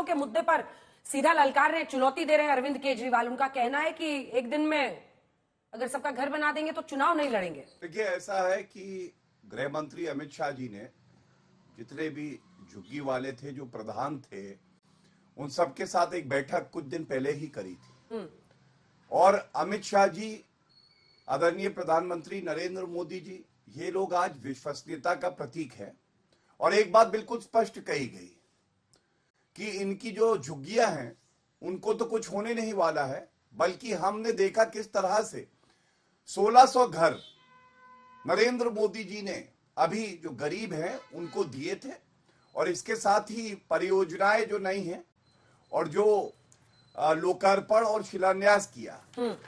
के मुद्दे पर सीधा ललकार रहे, चुनौती दे रहे हैं अरविंद केजरीवाल। उनका कहना है कि एक दिन में अगर सबका घर बना देंगे तो चुनाव नहीं लड़ेंगे। देखिए, ऐसा है कि गृह मंत्री अमित शाह जी ने जितने भी झुग्गी वाले थे, जो प्रधान थे, उन सबके साथ एक बैठक कुछ दिन पहले ही करी थी। और अमित शाह जी, आदरणीय प्रधानमंत्री नरेंद्र मोदी जी, ये लोग आज विश्वसनीयता का प्रतीक है। और एक बात बिल्कुल स्पष्ट कही गई कि इनकी जो झुग्गियां हैं उनको तो कुछ होने नहीं वाला है, बल्कि हमने देखा किस तरह से 1600 घर नरेंद्र मोदी जी ने अभी जो गरीब हैं उनको दिए थे। और इसके साथ ही परियोजनाएं जो नहीं है और जो लोकार्पण और शिलान्यास किया।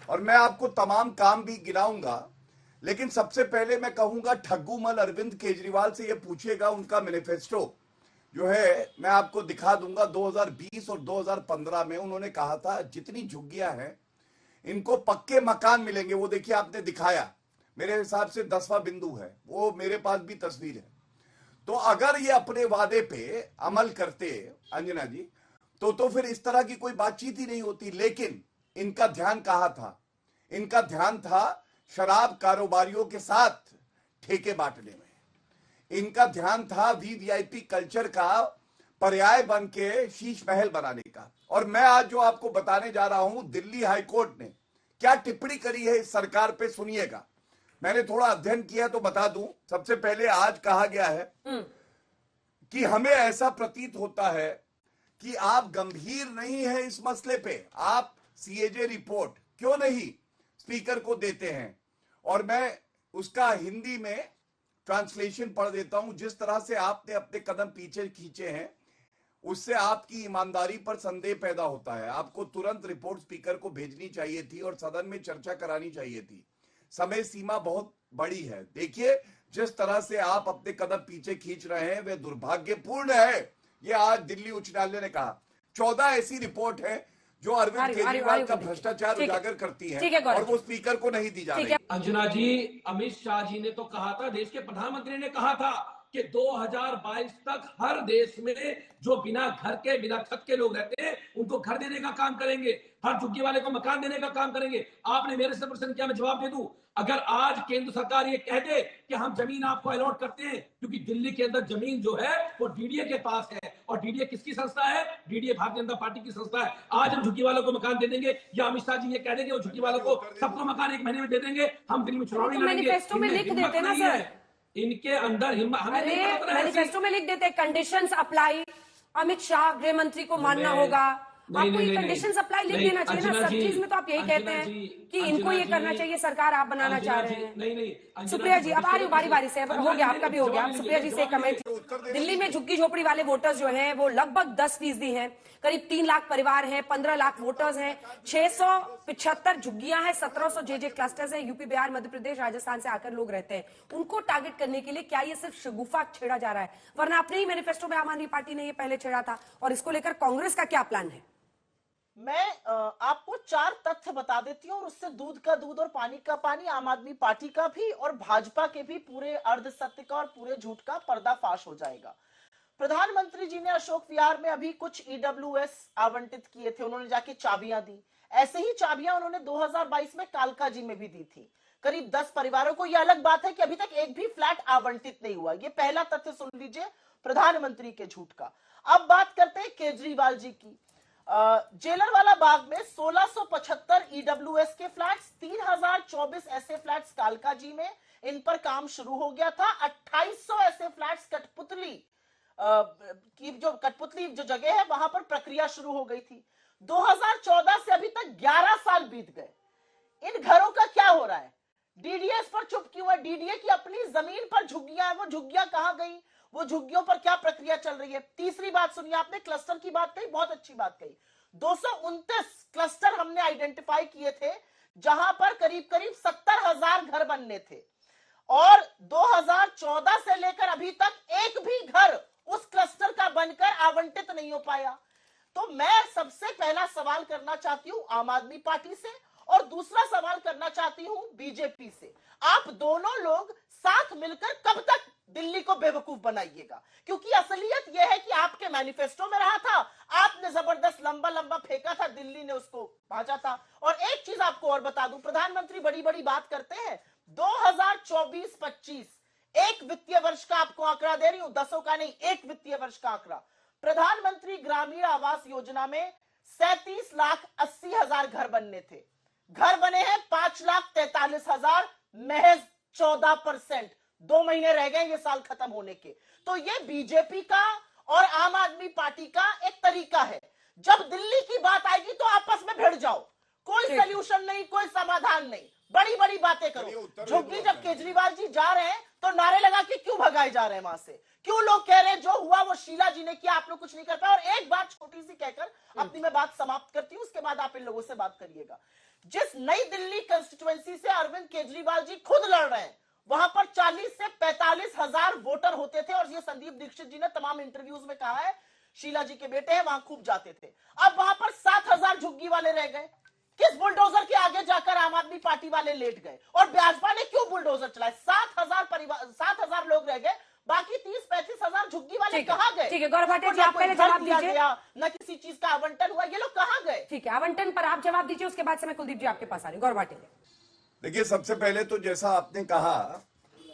और मैं आपको तमाम काम भी गिनाऊंगा, लेकिन सबसे पहले मैं कहूंगा ठग्गूमल अरविंद केजरीवाल से ये पूछिएगा, उनका मैनिफेस्टो जो है मैं आपको दिखा दूंगा। 2020 और 2015 में उन्होंने कहा था जितनी झुग्गियां हैं इनको पक्के मकान मिलेंगे। वो देखिए, आपने दिखाया, मेरे हिसाब से 10वां बिंदु है वो, मेरे पास भी तस्वीर है। तो अगर ये अपने वादे पे अमल करते अंजना जी, तो फिर इस तरह की कोई बातचीत ही नहीं होती। लेकिन इनका ध्यान कहां था? इनका ध्यान था शराब कारोबारियों के साथ ठेके बांटने में। इनका ध्यान था वीवीआईपी कल्चर का पर्याय बन के शीश महल बनाने का। और मैं आज जो आपको बताने जा रहा हूं, दिल्ली हाईकोर्ट ने क्या टिप्पणी करी है इस सरकार पे, सुनिएगा। मैंने थोड़ा अध्ययन किया तो बता दूं। सबसे पहले आज कहा गया है कि हमें ऐसा प्रतीत होता है कि आप गंभीर नहीं है इस मसले पे। आप सीएजे रिपोर्ट क्यों नहीं स्पीकर को देते हैं? और मैं उसका हिंदी में ट्रांसलेशन पढ़ देता हूं। जिस तरह से आपने अपने कदम पीछे खींचे हैं उससे आपकी ईमानदारी पर संदेह पैदा होता है। आपको तुरंत रिपोर्ट स्पीकर को भेजनी चाहिए थी और सदन में चर्चा करानी चाहिए थी। समय सीमा बहुत बड़ी है। देखिए, जिस तरह से आप अपने कदम पीछे खींच रहे हैं वह दुर्भाग्यपूर्ण है। ये आज दिल्ली उच्च न्यायालय ने कहा। 14 ऐसी रिपोर्ट है जो अरविंद केजरीवाल का भ्रष्टाचार उजागर करती है और वो स्पीकर को नहीं दी जा रही। अंजना जी, अमित शाह जी ने तो कहा था, देश के प्रधानमंत्री ने कहा था कि 2022 तक हर देश में जो बिना घर के, बिना छत के लोग रहते हैं उनको घर देने का काम करेंगे, हर झुग्गी वाले को मकान देने का काम करेंगे। आपने मेरे से प्रश्न किया, मैं जवाब दे दूं। अगर आज केंद्र सरकार ये कह दे कि हम जमीन आपको अलॉट करते हैं, क्योंकि दिल्ली के अंदर जमीन जो है वो डीडीए के पास है, और डीडीए किसकी संस्था है? डीडीए भारतीय जनता पार्टी की संस्था है। आज हम झुग्गी वालों को मकान दे देंगे, या अमित शाह जी ये कह देंगे वो झुग्गी वालों को सबको मकान 1 महीने में दे देंगे, हम दिल्ली में चुनाव नहीं लड़ेंगे। मैनिफेस्टो में लिख देते ना सर, इनके अंदर हिम्मत, हमें नहीं पता है। मैनिफेस्टो में लिख देते कंडीशंस अप्लाई, अमित शाह गृह मंत्री को मानना होगा। आपको ये कंडीशंस अप्लाई लिख देना चाहिए ना। सब चीज में तो आप यही कहते हैं कि इनको ये करना चाहिए, सरकार आप बनाना चाह रहे हैं। नहीं, सुप्रिया जी, अब आ रही बारी बारी से, हो गया आपका भी हो गया। सुप्रिया जी से कमेंट। दिल्ली में झुग्गी झोपड़ी वाले वोटर्स जो हैं वो लगभग 10% हैं। करीब 3 लाख परिवार हैं, 15 लाख वोटर्स हैं, 675 झुग्गियां हैं, 1700 जे क्लस्टर्स हैं। यूपी, बिहार, मध्य प्रदेश, राजस्थान से आकर लोग रहते हैं। उनको टारगेट करने के लिए क्या ये सिर्फ शगुफा छेड़ा जा रहा है? वरना अपने ही मैनिफेस्टो में आम आदमी पार्टी ने ये पहले छेड़ा था। और इसको लेकर कांग्रेस का क्या प्लान है? मैं आपको 4 तथ्य बता देती हूँ और उससे दूध का दूध और पानी का पानी, आम आदमी पार्टी का भी और भाजपा के भी पूरे अर्ध सत्य का और पूरे झूठ का पर्दाफाश हो जाएगा। प्रधानमंत्री जी ने अशोक विहार में अभी कुछ ईडब्ल्यूएस आवंटित किए थे, उन्होंने जाके चाबियां दी। ऐसे ही चाबियां उन्होंने 2022 में कालका जी में भी दी थी, करीब 10 परिवारों को। यह अलग बात है कि अभी तक एक भी फ्लैट आवंटित नहीं हुआ। ये पहला तथ्य सुन लीजिए प्रधानमंत्री के झूठ का। अब बात करते हैं केजरीवाल जी की। जेलरवाला बाग में 1675 ईडब्ल्यूएस के फ्लैट्स, 3024 ऐसे फ्लैट्स कालका जी में, इन पर काम शुरू हो गया था। 2800 ऐसे फ्लैट्स कठपुतली की जो जगह है वहां पर प्रक्रिया शुरू हो गई थी। 2014 से अभी तक 11 साल बीत गए। इन घरों का क्या हो रहा है? डीडीएस पर चुप क्यों है? डीडीए की अपनी जमीन पर झुग्गियां हैं, वो झुग्गियां कहां गई? वो झुग्गियों पर क्या प्रक्रिया चल रही है? तीसरी बात सुनिए, आपने क्लस्टर की बात कही, बहुत अच्छी बात कही। 229 क्लस्टर हमने आइडेंटिफाई किए थे जहां पर करीब करीब 70,000 घर बनने थे, और 2014 से लेकर अभी तक एक भी घर उस क्लस्टर का बनकर आवंटित नहीं हो पाया। तो मैं सबसे पहला सवाल करना चाहती हूं आम आदमी पार्टी से, और दूसरा सवाल करना चाहती हूं बीजेपी से। आप दोनों लोग साथ मिलकर कब तक दिल्ली को बेवकूफ बनाइएगा? क्योंकि असलियत यह है कि आपके मैनिफेस्टो में रहा था, आपने जबरदस्त लंबा लंबा फेंका था, दिल्ली ने उसको भांजा था। और एक चीज आपको और बता दूं, प्रधानमंत्री बड़ी बड़ी बात करते हैं, 2024-25 एक वित्तीय वर्ष का आपको आंकड़ा दे रही हूं, 10 का नहीं, एक वित्तीय वर्ष का आंकड़ा। प्रधानमंत्री ग्रामीण आवास योजना में 37,80,000 घर बनने थे, घर बने हैं 5,43,000, महज 14%। 2 महीने रह गए ये साल खत्म होने के। तो ये बीजेपी का और आम आदमी पार्टी का एक तरीका है, जब दिल्ली की बात आएगी तो आपस में भिड़ जाओ, कोई सलूशन नहीं, कोई समाधान नहीं, बड़ी बड़ी बातें करो। झुग्गी जब केजरीवाल जी जा रहे हैं तो नारे लगा के क्यों भगाए जा रहे हैं वहां से? क्यों लोग कह रहे हैं जो हुआ वो शीला जी ने किया, आप लोग कुछ नहीं कर पाए? और एक बात छोटी सी कहकर अपनी मैं बात समाप्त करती हूं, उसके बाद आप इन लोगों से बात करिएगा। जिस नई दिल्ली कंस्टिट्यूएंसी से अरविंद केजरीवाल जी खुद लड़ रहे हैं, वहां पर 40 से 45 हजार वोटर होते थे, और ये संदीप दीक्षित जी ने तमाम इंटरव्यूज में कहा है, शीला जी के बेटे हैं, वहां खूब जाते थे। अब वहां पर 7,000 झुग्गी वाले रह गए। किस बुलडोजर के आगे जाकर आम आदमी पार्टी वाले लेट गए? और भाजपा ने क्यों बुलडोजर चलाए? 7,000 लोग रह गए, बाकी 30-35 हजार झुग्गी वाले कहां गए? ठीक है गौरव भाटिया जी, आप पहले जवाब दीजिए। न किसी चीज का आवंटन हुआ, ये लोग कहां गए? ठीक है, आवंटन पर आप जवाब दीजिए, उसके बाद से मैं कुलदीप जी आपके पास आ रही हूँ। गौरव भाटिया, देखिए, सबसे पहले तो जैसा आपने कहा,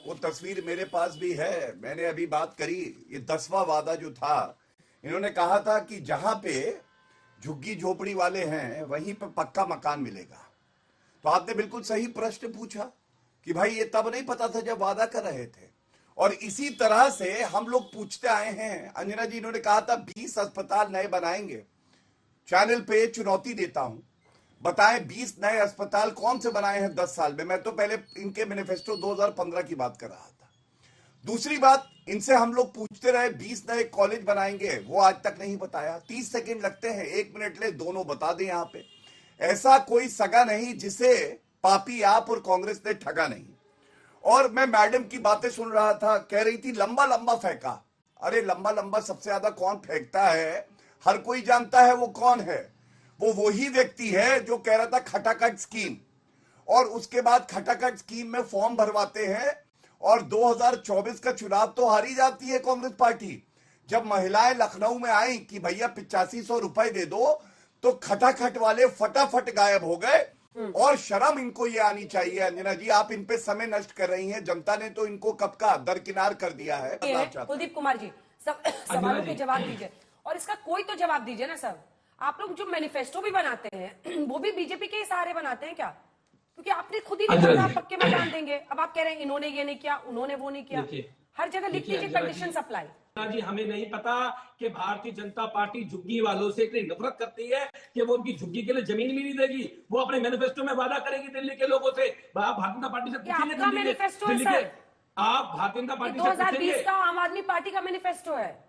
वो तस्वीर मेरे पास भी है, मैंने अभी बात करी, ये 10वां वादा जो था, इन्होंने कहा था कि जहां पे झुग्गी झोपड़ी वाले हैं वहीं पे पक्का मकान मिलेगा। तो आपने बिल्कुल सही प्रश्न पूछा कि भाई ये तब नहीं पता था जब वादा कर रहे थे। और इसी तरह से हम लोग पूछते आए हैं। अंजना जी, इन्होंने कहा था 20 अस्पताल नए बनाएंगे। चैनल पे चुनौती देता हूं, बताएं 20 नए अस्पताल कौन से बनाए हैं 10 साल में? मैं तो पहले इनके मैनिफेस्टो 2015 की बात कर रहा था। दूसरी बात, इनसे हम लोग पूछते रहे 20 नए कॉलेज बनाएंगे, वो आज तक नहीं बताया। 30 सेकंड लगते हैं, 1 मिनट ले, दोनों बता दें। यहां पे ऐसा कोई सगा नहीं जिसे पापी आप और कांग्रेस ने ठगा नहीं। और मैं मैडम की बातें सुन रहा था, कह रही थी लंबा लंबा फेंका। अरे लंबा लंबा सबसे ज्यादा कौन फेंकता है? हर कोई जानता है वो कौन है। वो वही व्यक्ति है जो कह रहा था खटाखट स्कीम, और उसके बाद खटाखट स्कीम में फॉर्म भरवाते हैं, और 2024 का चुनाव तो हारी जाती है कांग्रेस पार्टी। जब महिलाएं लखनऊ में आई कि भैया 8500 रुपए दे दो, तो खटाखट वाले फटाफट गायब हो गए। और शर्म इनको ये आनी चाहिए। अंजना जी, आप इन पे समय नष्ट कर रही हैं। जनता ने तो इनको कब का दरकिनार कर दिया है। कुलदीप कुमार जी, सवालों के जवाब दीजिए, और इसका कोई तो जवाब दीजिए ना सर। आप लोग जो मैनिफेस्टो भी बनाते हैं वो भी बीजेपी के सहारे बनाते हैं क्या? क्योंकि आपने खुद ही नहीं कहा पक्के मकान देंगे, अब आप कह रहे हैं इन्होंने ये नहीं किया, उन्होंने वो नहीं किया। हर जगह लिख लीजिए कंडीशन सप्लाई। जी, हमें नहीं पता कि भारतीय जनता पार्टी झुग्गी वालों से इतनी नफरत करती है कि वो उनकी झुग्गी के लिए जमीन भी नहीं देगी। वो अपने मैनिफेस्टो में वादा करेगी दिल्ली के लोगों से। आप भारतीय जनता पार्टी से पूछेंगे, आप भारतीय जनता पार्टी 2020 का आम आदमी पार्टी का मैनिफेस्टो है।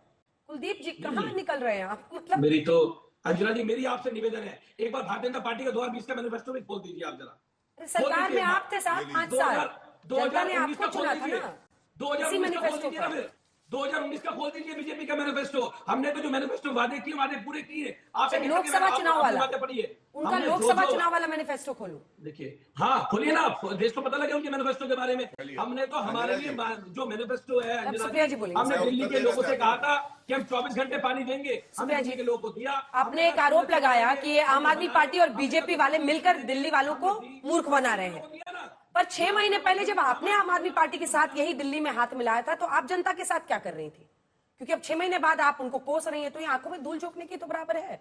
कुलदीप जी कहाँ निकल रहे हैं आप? मतलब मेरी तो अंजना जी, मेरी आपसे निवेदन है, एक बार भारतीय जनता पार्टी का 2020 का मैनिफेस्टो भी खोल दीजिए आप जरा। सरकार में आप थे साहब 5 साल, जनता ने आपको चुना था ना। 2019 का खोल दीजिए बीजेपी का मैनिफेस्टो। हमने तो जो मैनिफेस्टो वादे किए, वादे पूरे किए। आप लोकसभा चुनाव वाला पढ़िए, उनका लोकसभा चुनाव वाला मैनिफेस्टो खोलो। देखिए, हाँ खोलिए ना, देश को पता लगे उनके मैनिफेस्टो के बारे में। हमने तो हमारे लिए जो मैनिफेस्टो है, हमने दिल्ली के लोगों से कहा था कि हम 24 घंटे पानी देंगे, हमने दिल्ली के लोगों को दिया। आपने एक आरोप लगाया कि ये आम आदमी पार्टी और बीजेपी वाले मिलकर दिल्ली वालों को मूर्ख बना रहे हैं, पर 6 महीने पहले जब आपने आम आदमी पार्टी के साथ यही दिल्ली में हाथ मिलाया था, तो आप जनता के साथ क्या कर रही थी? क्योंकि अब 6 महीने बाद आप उनको कोस रही हैं, तो ये आंखों में धूल झोंकने की तो बराबर है।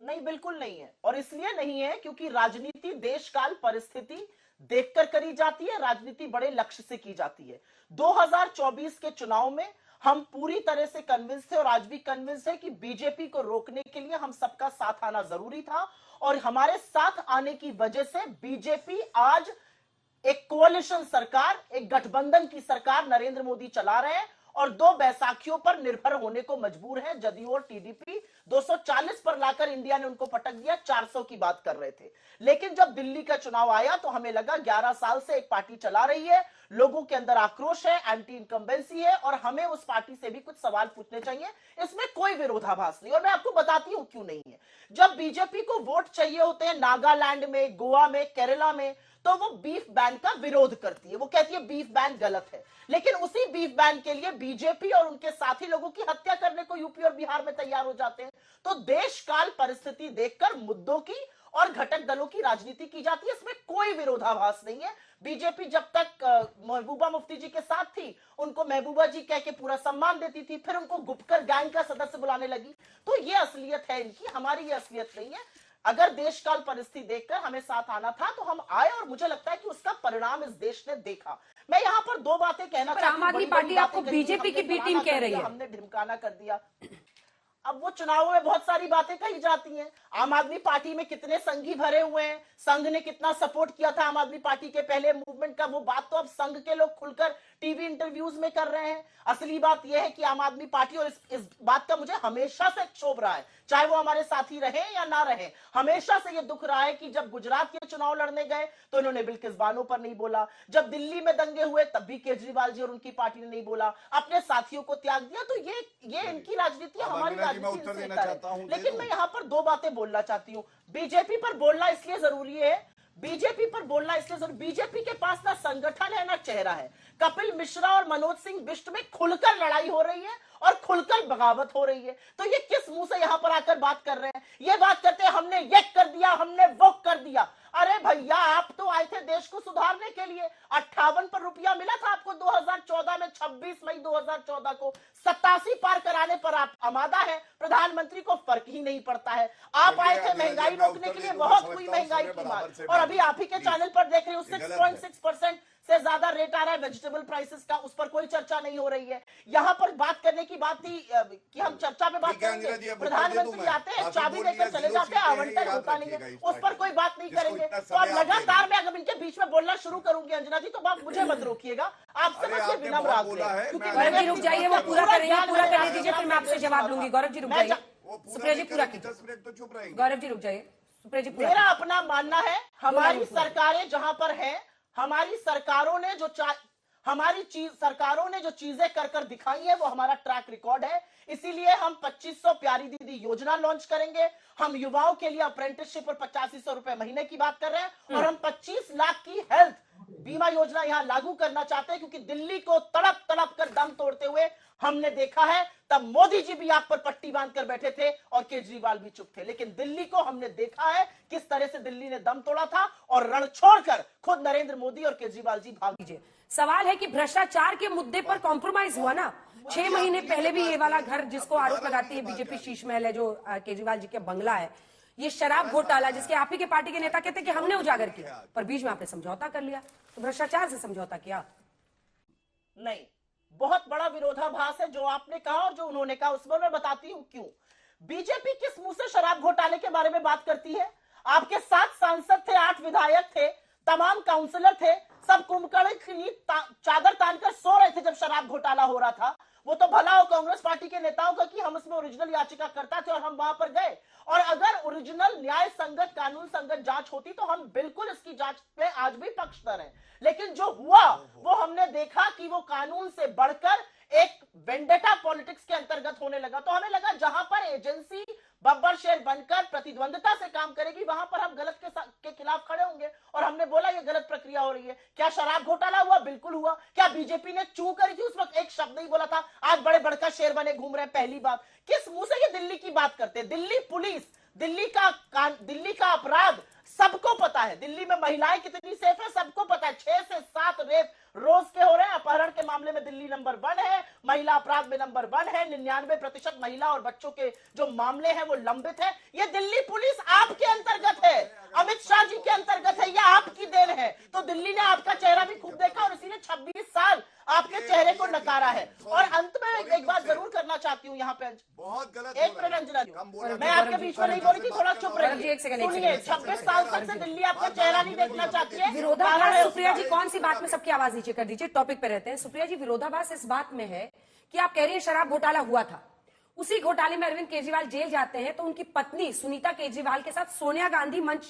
नहीं, बिल्कुल नहीं है। और इसलिए नहीं है क्योंकि राजनीति देश काल परिस्थिति देखकर करी जाती है, राजनीति बड़े लक्ष्य से की जाती है। 2024 के चुनाव में हम पूरी तरह से कन्विंस थे, और आज भी कन्विंस है कि बीजेपी को रोकने के लिए हम सबका साथ आना जरूरी था। और हमारे साथ आने की वजह से बीजेपी आज एक कोalition सरकार, एक गठबंधन की सरकार नरेंद्र मोदी चला रहे हैं, और 2 बैसाखियों पर निर्भर होने को मजबूर है। जदयू और टीडीपी 240 पर लाकर इंडिया ने उनको पटक दिया, 400 की बात कर रहे थे। लेकिन जब दिल्ली का चुनाव आया तो हमें लगा 11 साल से एक पार्टी चला रही है, लोगों के अंदर आक्रोश है, एंटी इनकम्बेंसी है और हमें उस पार्टी से भी कुछ सवाल पूछने चाहिए। इसमें कोई विरोधाभास नहीं और मैं आपको बताती हूं क्यों नहीं है। जब बीजेपी को वोट चाहिए होते हैं नागालैंड में, गोवा में, केरला में, तो वो बीफ बैन का विरोध करती है। वो कहती है बीफ बैन गलत है, लेकिन उसी बीफ बैन के लिए बीजेपी और उनके साथी लोगों की हत्या करने को यूपी और बिहार में तैयार हो जाते हैं। तो देश काल परिस्थिति देखकर मुद्दों की और घटक दलों की राजनीति की जाती है, इसमें कोई विरोधाभास नहीं है। बीजेपी जब तक महबूबा मुफ्ती जी के साथ थी, उनको महबूबा जी कह के पूरा सम्मान देती थी, फिर उनको गुपकर गैंग का सदस्य बुलाने लगी। तो ये असलियत है इनकी, हमारी ये असलियत नहीं है। अगर देश काल परिस्थिति देखकर हमें साथ आना था तो हम आए और मुझे लगता है कि उसका परिणाम इस देश ने देखा। मैं यहाँ पर दो बातें कहना चाहती हूँ। आम आदमी पार्टी आपको बीजेपी की बी टीम कह रही है, हमने ढिमकाना कर दिया। अब वो चुनावों में बहुत सारी बातें कही जाती हैं। आम आदमी पार्टी में कितने संघी भरे हुए हैं, संघ ने कितना सपोर्ट किया था आम आदमी पार्टी के पहले मूवमेंट का, वो बात तो अब संघ के लोग खुलकर टीवी इंटरव्यूज में कर रहे हैं। असली बात यह है कि आम आदमी पार्टी, और इस बात का मुझे हमेशा से क्षोभ रहा है, चाहे वो हमारे साथी रहे या ना रहे, हमेशा से ये दुख रहा है कि जब गुजरात के चुनाव लड़ने गए तो इन्होंने बिल्किस बानो पर नहीं बोला, जब दिल्ली में दंगे हुए तब भी केजरीवाल जी और उनकी पार्टी ने नहीं बोला, अपने साथियों को त्याग दिया। तो ये इनकी राजनीति है, हमारी राजनीति। लेकिन मैं यहाँ पर दो बातें बोलना चाहती हूँ। बीजेपी पर बोलना इसलिए जरूरी है, बीजेपी पर बोलना इसलिए जरूरी, बीजेपी के पास ना संगठन है ना चेहरा है। कपिल मिश्रा और मनोज सिंह बिष्ट में खुलकर लड़ाई हो रही है और खुलकर बगावत हो रही है। तो ये किस मुंह से यहां पर आकर बात कर रहे हैं? ये बात करते हैं हमने ये कर दिया, हमने वो कर दिया। अरे भैया, आप तो आए थे देश को सुधारने के लिए। 58 पर रुपया मिला था आपको 2014 में, 26 मई 2014 को 87 पार कराने पर आप आमादा है। प्रधानमंत्री को फर्क ही नहीं पड़ता है। आप आए थे महंगाई रोकने के लिए, बहुत हुई महंगाई की बात, और अभी आप ही के चैनल पर देख रहे हो 6.6% से ज्यादा रेट आ रहा है वेजिटेबल प्राइसेस का, उस पर कोई चर्चा नहीं हो रही है। यहाँ पर बात करने की बात थी कि हम चर्चा में बात करेंगे, प्रधानमंत्री आते हैं, चाबी देकर चले जाते हैं, आवंटन होता नहीं है, उस पर कोई बात नहीं करेंगे। तो अब लगातार मैं अगर इनके बीच में बोलना शुरू करूंगी अंजना जी, तो आप मुझे मत रोकिएगा। आपसे बस ये विनम्र आग्रह है। गौरव जी रुक जाइए, वो पूरा करेंगे, पूरा करने दीजिए, फिर मैं आपसे जवाब लूंगी। गौरव जी रुक जाइए, सुप्रिया जी पूरा कीजिए। 10 मिनट तो चुप रहेंगे। गौरव जी रुक जाइए, सुप्रिया जी पूरा। मेरा अपना मानना है, हमारी सरकारें जहां पर हैं, हमारी सरकारों ने जो चीजें कर कर दिखाई है वो हमारा ट्रैक रिकॉर्ड है। इसीलिए हम 2500 प्यारी दीदी योजना लॉन्च करेंगे। हम युवाओं के लिए अप्रेंटिसशिप और 8500 रुपए महीने की बात कर रहे हैं, और हम 25 लाख की हेल्थ बीमा योजना यहां लागू करना चाहते हैं, क्योंकि दिल्ली को तड़प तड़प कर दम तोड़ते हुए हमने देखा है। तब मोदी जी भी आप पर पट्टी बांधकर बैठे थे और केजरीवाल भी चुप थे, लेकिन दिल्ली को हमने देखा है किस तरह से दिल्ली ने दम तोड़ा था, और रण छोड़कर खुद नरेंद्र मोदी और केजरीवाल जी भाग गए। सवाल है कि भ्रष्टाचार के मुद्दे पर कॉम्प्रोमाइज हुआ ना। 6 महीने पहले भी ये वाला घर जिसको आरोप लगाती है बीजेपी, शीश महल है जो केजरीवाल जी के बंगला है, ये शराब घोटाला जिसके आप ही के पार्टी के नेता कहते हैं कि हमने उजागर किया, पर बीच में आपने समझौता कर लिया। तो भ्रष्टाचार से समझौता किया नहीं, बहुत बड़ा विरोधाभास है जो आपने कहा और जो उन्होंने कहा, उसमें मैं बताती हूं क्यों। बीजेपी किस मुंह से शराब घोटाले के बारे में बात करती है? आपके 7 सांसद थे, 8 विधायक थे, तमाम काउंसलर थे, सब कुंभकर्ण की चादर तानकर सो रहे थे जब शराब घोटाला हो रहा था। वो तो भला हो कांग्रेस पार्टी के नेताओं का कि हम इसमें ओरिजिनल याचिका करता थे और हम वहां पर गए, और अगर ओरिजिनल न्याय संगत, कानून संगत जांच होती तो हम बिल्कुल इसकी जांच पे आज भी पक्षधर हैं। लेकिन जो हुआ वो हमने देखा कि वो कानून से बढ़कर एक वेंडेटा पॉलिटिक्स के अंतर्गत होने लगा। तो हमें लगा जहां पर एजेंसी बब्बर शेर बनकर प्रतिद्वंदता से काम करेगी, वहां पर हम गलत के खिलाफ खड़े होंगे, और हमने बोला ये गलत प्रक्रिया हो रही है। क्या शराब घोटाला हुआ? बिल्कुल हुआ। क्या बीजेपी ने चू करी थी? उस वक्त एक शब्द नहीं बोला था, आज बड़े बड़का शेर बने घूम रहे हैं। पहली बात, किस मुंह से ये दिल्ली की बात करते हैं? दिल्ली पुलिस, दिल्ली का अपराध सबको पता है। दिल्ली में महिलाएं कितनी सेफ है सबको पता है। 6 से 7 रेप रोज के हो रहे हैं। अपहरण के मामले में दिल्ली नंबर 1 है, महिला अपराध में नंबर 1 है। 99% महिला और बच्चों के जो मामले हैं वो लंबित है। ये दिल्ली पुलिस आपके अंतर्गत है, अमित शाह जी के अंतर्गत है, यह आपकी देन है। तो दिल्ली ने आपका चेहरा भी खूब देखा और इसी ने 26 साल आपके चेहरे को नकारा है। और अंत में एक बात जरूर करना चाहती हूँ यहाँ पे, बहुत गलत, एक मिनट अंजना जी, मैं आपके बीच में नहीं बोली थी, थोड़ा चुप रहिए। सुनिए, 26 साल तक से दिल्ली आपका चेहरा नहीं देखना चाहती है। विरोधाभास, सुप्रिया जी कौन सी बात में सबकी आवाज नीचे कर दीजिए, टॉपिक पे रहते हैं। सुप्रिया जी, विरोधाभास इस बात में है कि आप कह रही हैं शराब घोटाला हुआ था, उसी घोटाले में अरविंद केजरीवाल जेल जाते हैं तो उनकी पत्नी सुनीता केजरीवाल के साथ सोनिया गांधी मंच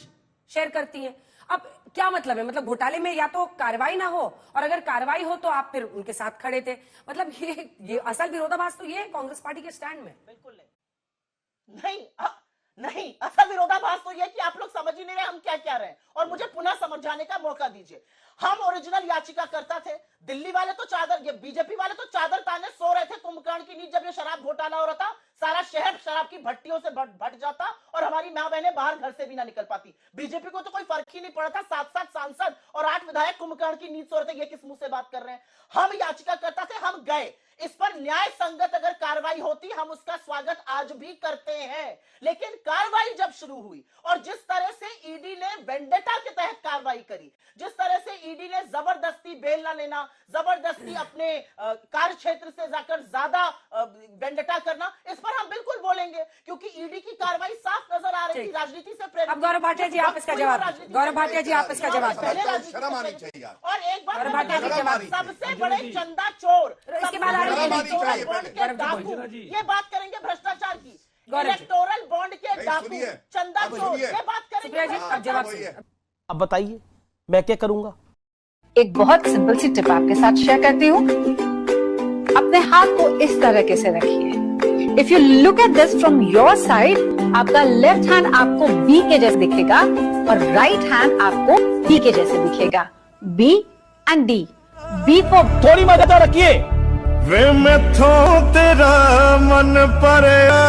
शेयर करती हैं। अब क्या मतलब है? मतलब घोटाले में या तो कार्रवाई ना हो, और अगर कार्रवाई हो तो आप फिर उनके साथ खड़े थे। मतलब ये असल विरोधाभास तो ये है कांग्रेस पार्टी के स्टैंड में। बिल्कुल नहीं, असल विरोधाभास तो यह कि आप लोग समझ ही नहीं रहे हम क्या कह रहे हैं, और मुझे पुनः समझाने का मौका दीजिए। हम ओरिजिनल याचिकाकर्ता थे, दिल्ली वाले तो चादर, ये बीजेपी वाले तो चादर ताने सो रहे थे कुंभकर्ण की नींद। जब ये शराब घोटाला हो रहा था, सारा शहर शराब की भट्टियों से भट जाता और हमारी मां बहनें बाहर घर से भी ना निकल पाती। बीजेपी को तो कोई फर्क ही नहीं पड़ा था, 7 सांसद और 8 विधायक कुंभकर्ण की नींद सो रहे थे। ये किस मुंह से बात कर रहे हैं? हम याचिकाकर्ता थे, हम गए, इस पर न्याय संगत अगर कार्रवाई होती हम उसका स्वागत आज भी करते हैं। लेकिन कार्रवाई जब शुरू हुई और जिस तरह से ईडी ने वेंडेटा के तहत कार्रवाई करी, जिस तरह से ईडी ने जबरदस्ती बेल ना लेना, जबरदस्ती अपने कार्य क्षेत्र से जाकर ज्यादा वेंडेटा करना, इस पर हम बिल्कुल बोलेंगे, क्योंकि ईडी की कार्रवाई साफ नजर आ रही थी, राजनीति से प्रेरित। अब गौरव भाटिया जी आप इसका जवाब, गौरव भाटिया जी आप इसका जवाब। शर्म आनी चाहिए यार। और एक बात गौरव भाटिया जी जवाब। सबसे बड़े चंदा चोर, इसके बाद ये बात करेंगे भ्रष्टाचार की, गौरव जी। इलेक्टोरल बॉन्ड के नहीं, डाकू, सुनिए। चंदा अब चोर, सुनिए। ये बात सुप्रिया करेंगे। जी अब जवाब सुनिए। अब बताइए मैं क्या करूंगा? एक बहुत सिंपल सी टिप आपके साथ शेयर करती हूँ। अपने हाथ को इस तरीके से रखिए। If you look at this from your side, आपका लेफ्ट हैंड आपको बी के जैसे दिखेगा और राइट हैंड आपको डी के जैसे दिखेगा। B and D. B for थोड़ी मदद रखिए। वे मैथों तेरा मन पड़या